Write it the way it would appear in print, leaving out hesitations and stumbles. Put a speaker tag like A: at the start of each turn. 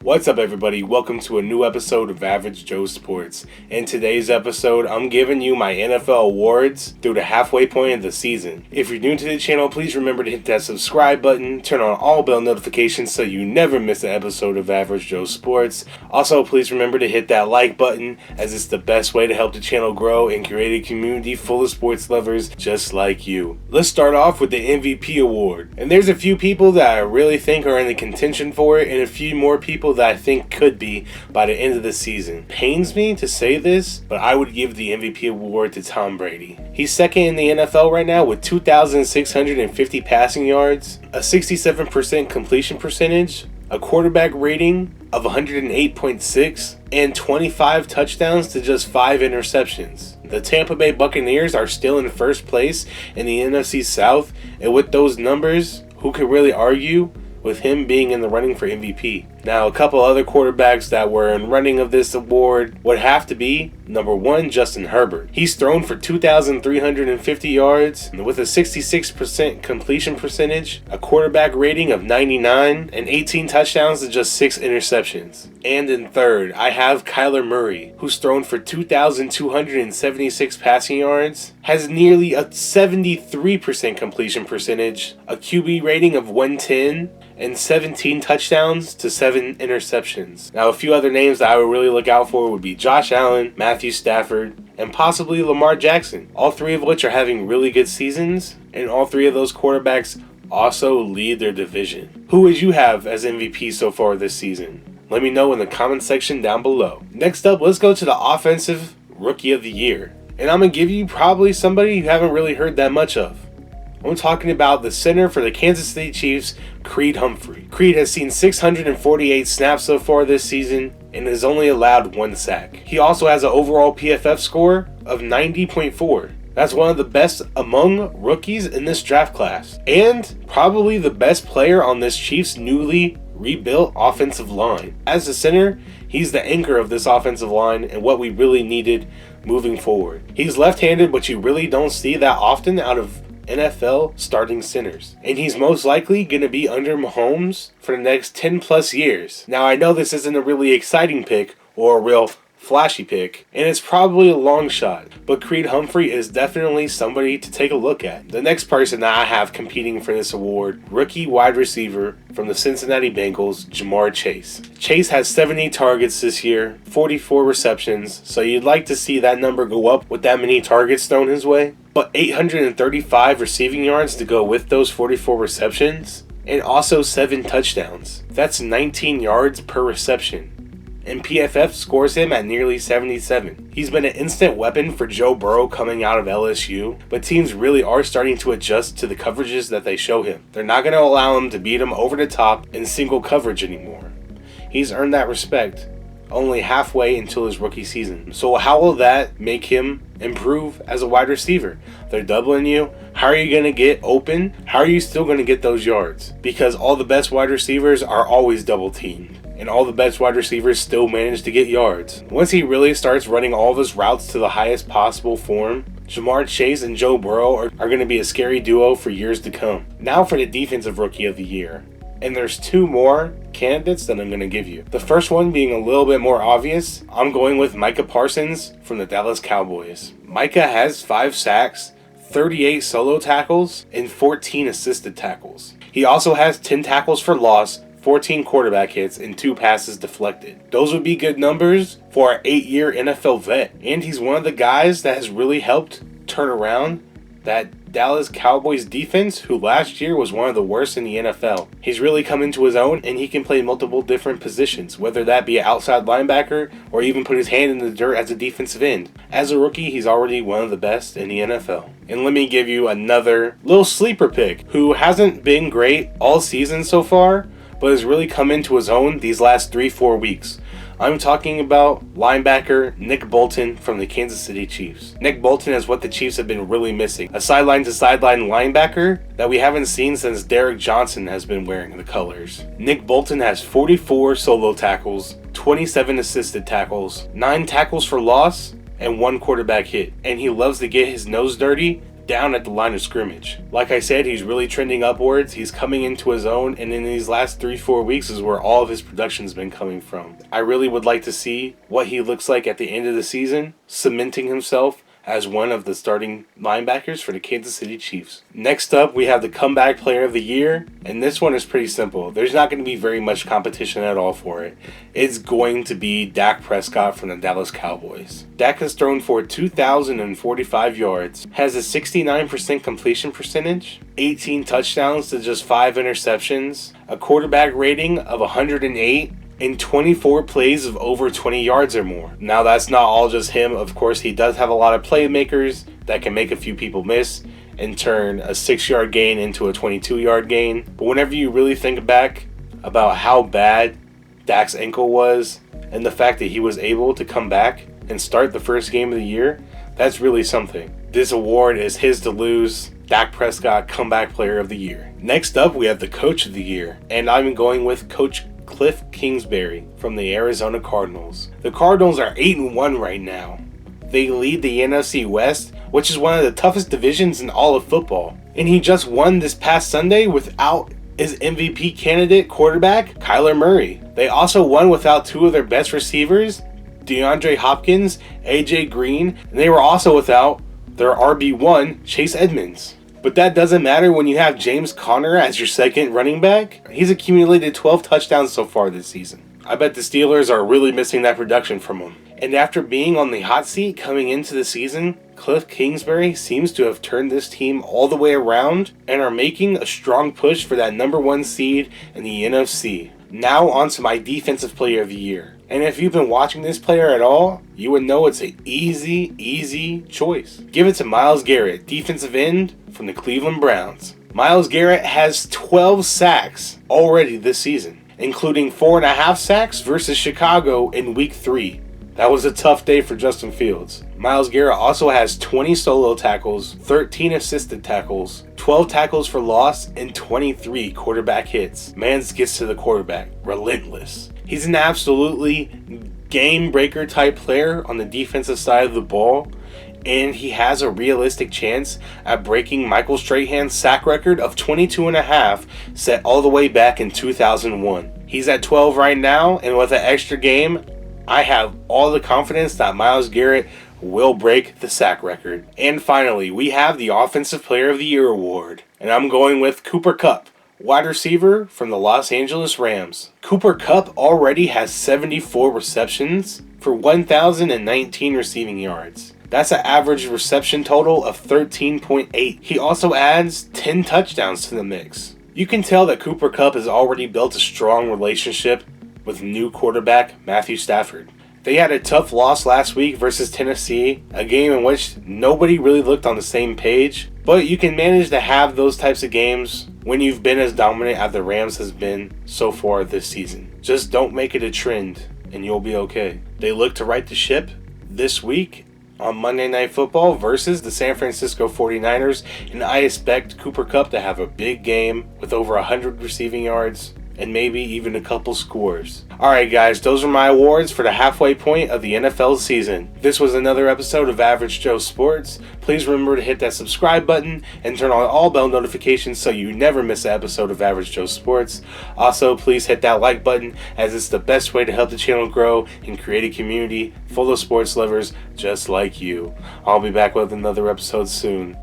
A: What's up, everybody? Welcome to a new episode of Average Joe Sports. In today's episode, I'm giving you my NFL awards through the halfway point of the season. If you're new to the channel, please remember to hit that subscribe button, turn on all bell notifications so you never miss an episode of Average Joe Sports. Also, please remember to hit that like button, as it's the best way to help the channel grow and create a community full of sports lovers just like you. Let's start off with the MVP award. And there's a few people that I really think are in the contention for it, and a few more people that I think could be by the end of the season. Pains me to say this, but I would give the MVP award to Tom Brady. He's second in the NFL right now with 2,650 passing yards, a 67% completion percentage, a quarterback rating of 108.6, and 25 touchdowns to just 5 interceptions. The Tampa Bay Buccaneers are still in first place in the NFC South, and with those numbers, who could really argue with him being in the running for MVP? Now, a couple other quarterbacks that were in running of this award would have to be, number 1, Justin Herbert. He's thrown for 2,350 yards with a 66% completion percentage, a quarterback rating of 99, and 18 touchdowns to just 6 interceptions. And in third, I have Kyler Murray, who's thrown for 2,276 passing yards, has nearly a 73% completion percentage, a QB rating of 110, and 17 touchdowns to 7 interceptions. Now, a few other names that I would really look out for would be Josh Allen, Matthew Stafford, and possibly Lamar Jackson, all three of which are having really good seasons, and all three of those quarterbacks also lead their division. Who would you have as MVP so far this season? Let me know in the comment section down below. Next up, let's go to the Offensive Rookie of the Year. And I'm going to give you probably somebody you haven't really heard that much of. I'm talking about the center for the Kansas City Chiefs, Creed Humphrey. Creed has seen 648 snaps so far this season and has only allowed 1 sack. He also has an overall PFF score of 90.4. That's one of the best among rookies in this draft class, and probably the best player on this Chiefs newly rebuilt offensive line. As a center, he's the anchor of this offensive line and what we really needed moving forward. He's left-handed, but you really don't see that often out of NFL starting centers. And he's most likely going to be under Mahomes for the next 10 plus years. Now, I know this isn't a really exciting pick or a real flashy pick, and it's probably a long shot, but Creed Humphrey is definitely somebody to take a look at. The next person that I have competing for this award, rookie wide receiver from the Cincinnati Bengals, Ja'Marr Chase. Chase has 70 targets this year, 44 receptions, so you'd like to see that number go up with that many targets thrown his way, but 835 receiving yards to go with those 44 receptions, and also 7 touchdowns. That's 19 yards per reception. And PFF scores him at nearly 77. He's been an instant weapon for Joe Burrow coming out of LSU, but teams really are starting to adjust to the coverages that they show him. They're not going to allow him to beat him over the top in single coverage anymore. He's earned that respect only halfway until his rookie season. So how will that make him improve as a wide receiver? They're doubling you. How are you going to get open? How are you still going to get those yards? Because all the best wide receivers are always double teamed, and all the best wide receivers still manage to get yards. Once he really starts running all of his routes to the highest possible form, Ja'Marr Chase and Joe Burrow are going to be a scary duo for years to come. Now for the Defensive Rookie of the Year. And there's 2 more candidates that I'm going to give you. The first one being a little bit more obvious, I'm going with Micah Parsons from the Dallas Cowboys. Micah has 5 sacks, 38 solo tackles, and 14 assisted tackles. He also has 10 tackles for loss, 14 quarterback hits, and 2 passes deflected. Those would be good numbers for an 8-year NFL vet. And he's one of the guys that has really helped turn around that Dallas Cowboys defense, who last year was one of the worst in the NFL. He's really come into his own, and he can play multiple different positions, whether that be an outside linebacker or even put his hand in the dirt as a defensive end. As a rookie, he's already one of the best in the NFL. And let me give you another little sleeper pick who hasn't been great all season so far, but has really come into his own these last 3-4 weeks. I'm talking about linebacker Nick Bolton from the Kansas City Chiefs. Nick Bolton is what the Chiefs have been really missing. A sideline-to-sideline linebacker that we haven't seen since Derek Johnson has been wearing the colors. Nick Bolton has 44 solo tackles, 27 assisted tackles, 9 tackles for loss, and 1 quarterback hit. And he loves to get his nose dirty down at the line of scrimmage. Like I said, he's really trending upwards. He's coming into his own, and in these last 3-4 weeks is where all of his production's been coming from. I really would like to see what he looks like at the end of the season, cementing himself as one of the starting linebackers for the Kansas City Chiefs. Next up, we have the Comeback Player of the Year, and this one is pretty simple. There's not going to be very much competition at all for it. It's going to be Dak Prescott from the Dallas Cowboys. Dak has thrown for 2,045 yards, has a 69% completion percentage, 18 touchdowns to just 5 interceptions, a quarterback rating of 108, in 24 plays of over 20 yards or more. Now, that's not all just him. Of course, he does have a lot of playmakers that can make a few people miss and turn a 6-yard gain into a 22-yard gain. But whenever you really think back about how bad Dak's ankle was and the fact that he was able to come back and start the first game of the year, that's really something. This award is his to lose. Dak Prescott, Comeback Player of the Year. Next up, we have the Coach of the Year, and I'm going with Coach Cliff Kingsbury from the Arizona Cardinals. The Cardinals are 8-1 right now. They lead the NFC West, which is one of the toughest divisions in all of football. And he just won this past Sunday without his MVP candidate quarterback, Kyler Murray. They also won without 2 of their best receivers, DeAndre Hopkins, AJ Green, and they were also without their RB1, Chase Edmonds. But that doesn't matter when you have James Conner as your second running back. He's accumulated 12 touchdowns so far this season. I bet the Steelers are really missing that production from him. And after being on the hot seat coming into the season, Cliff Kingsbury seems to have turned this team all the way around and are making a strong push for that number 1 seed in the NFC. Now on to my Defensive Player of the Year. And if you've been watching this player at all, you would know it's an easy choice. Give it to Myles Garrett, defensive end from the Cleveland Browns. Myles Garrett has 12 sacks already this season, including 4.5 sacks versus Chicago in Week 3. That was a tough day for Justin Fields. Myles Garrett also has 20 solo tackles, 13 assisted tackles, 12 tackles for loss, and 23 quarterback hits. Mans gets to the quarterback. Relentless. He's an absolutely game breaker type player on the defensive side of the ball, and he has a realistic chance at breaking Michael Strahan's sack record of 22.5 set all the way back in 2001. He's at 12 right now, and with an extra game, I have all the confidence that Myles Garrett will break the sack record. And finally, we have the Offensive Player of the Year award, and I'm going with Cooper Kupp, wide receiver from the Los Angeles Rams. Cooper Kupp already has 74 receptions for 1,019 receiving yards. That's an average reception total of 13.8. He also adds 10 touchdowns to the mix. You can tell that Cooper Kupp has already built a strong relationship with new quarterback Matthew Stafford. They had a tough loss last week versus Tennessee, a game in which nobody really looked on the same page, but you can manage to have those types of games when you've been as dominant as the Rams has been so far this season. Just don't make it a trend and you'll be okay. They look to right the ship this week on Monday Night Football versus the San Francisco 49ers, and I expect Cooper Kupp to have a big game with over 100 receiving yards and maybe even a couple scores. Alright guys, those are my awards for the halfway point of the NFL season. This was another episode of Average Joe Sports. Please remember to hit that subscribe button and turn on all bell notifications so you never miss an episode of Average Joe Sports. Also, please hit that like button, as it's the best way to help the channel grow and create a community full of sports lovers just like you. I'll be back with another episode soon.